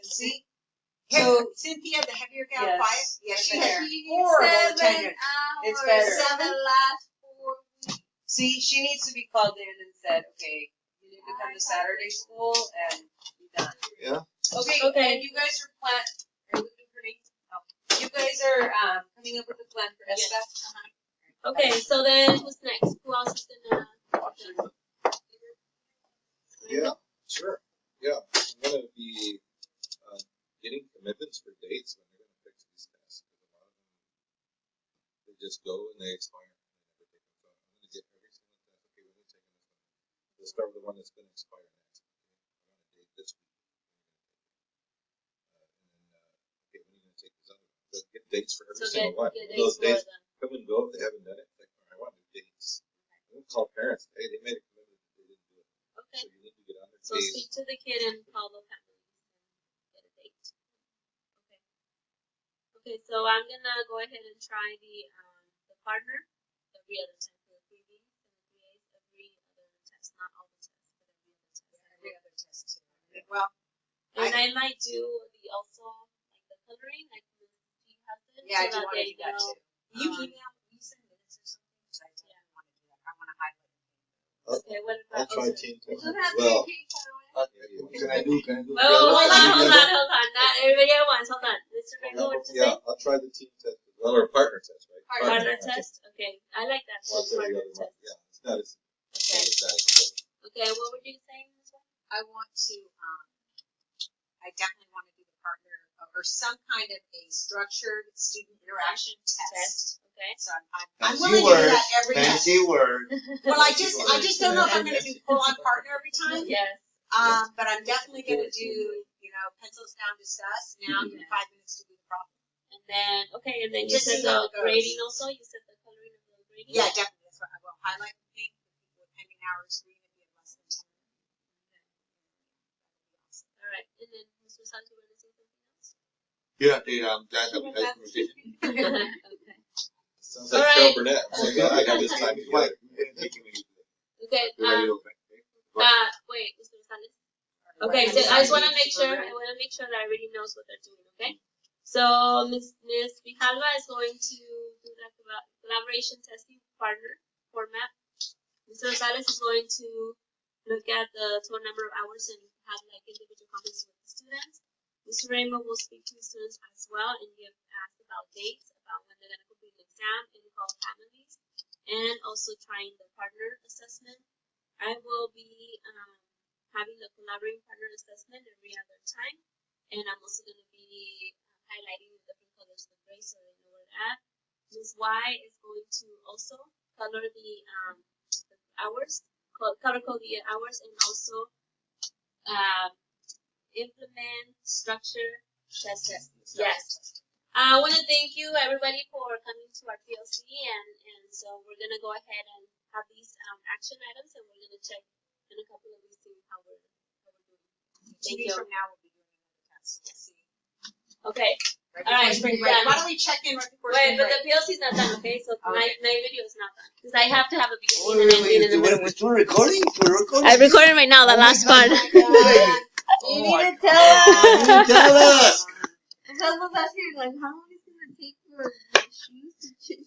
See? So Cynthia, the heavier gal, Yes. quiet. Yeah, she had She horrible 7 attendance. hours It's better. in the last 4 weeks. See, she needs to be called in and said, okay, you need to come to Saturday school and be done. Yeah. Okay. And you guys are are you looking for me? Oh. You guys are coming up with a plan for Yes. SBAC? Okay, so then who's next? Who else is gonna? Yeah, sure. Yeah, I'm going to be getting commitments for dates when they're going to fix these tests. A lot of them, they just go and they expire. They never take them. So I'm going to get every single test. Okay, when we're taking this one, we'll start with the one that's going to expire next. Okay, I'm on a date this week. And then, okay, when are you going to take this other one? So get dates for every single one. Those dates come and go if they haven't done it. Like, I want new dates. I'm going to call parents. Hey, they made a commitment. They didn't do it. Okay. So you need to get on their So case. speak to the kid and call the family and get a date. Okay. Okay, so I'm gonna go ahead and try the partner every other time for the 3Bs and the 3As, every other test, not all the tests, but every other test. Well, And I might do the also like the coloring, like the G has it, yeah, I so do that want to they do that know. too. You email me some minutes or something? Because I don't want to do that. I want to highlight. Okay, what I'll about try okay. team It test doesn't as have to well. be Pink, by the way. Can I do? Whoa, hold on. Not everybody at once. Hold on. Mr. Rainbow, what did you say? Yeah, I'll try the team test as well, or partner test, right? Partner test? Okay. I like that. I'll tell Partner you the other one. test. Yeah, it's not as Okay. bad. Okay, what were you saying, Ms. White? I want to, I definitely want to do the partner or some kind of a structured student interaction test. Okay. So I'm willing to do that every day. Fancy word. Well, I just don't know if I'm going to do full on partner every time. Yes. But I'm definitely going to do, pencils down, discuss. Now you have 5 minutes to do the problem. And then, okay, and then you Just said see how the it goes. grading also? You said the coloring of the grading? Yeah, definitely. That's what I will highlight the pink with pending hours, green if you have less than 10 minutes. All right. And then, Ms. Rosales, you want to say something else? Yeah, I'm glad that we had a conversation. Okay. Sounds like All Carol right. Burnett. So I got this time together. Okay. Wait, Mr. Rosales. Right. Okay, so I just want to make sure. Right. I want to make sure that everybody knows what they're doing. Okay. So Miss Vijalva is going to do the collaboration testing partner format. Mr. Rosales is going to look at the total number of hours and have like individual conversations with the students. Mr. Rainbow will speak to the students as well and ask about dates, about when they're going to complete the exam, and call families, and also trying the partner assessment. I will be having the collaborating partner assessment every other time, and I'm also going to be highlighting the different colors of the gray so they know where they're at. Ms. Y is going to also color the hours, color code the hours, and also implement structure test. Yes. I want to thank you everybody for coming to our PLC, and so we're gonna go ahead and have these action items, and we're gonna check in a couple of weeks see how we're doing. 2 weeks from now we'll be doing another test. We'll see. Okay. Right All right, before spring done. break. Why don't we check in right before Wait, spring but break? the PLC is not done, okay? So my video is not done because I have to have a beginning Oh, and ending in the middle. we're still recording? We're recording? I'm recording right now. The last part. Oh my God. You need need to to tell us. I was asking, like, how long is it going to take for the shoes to change?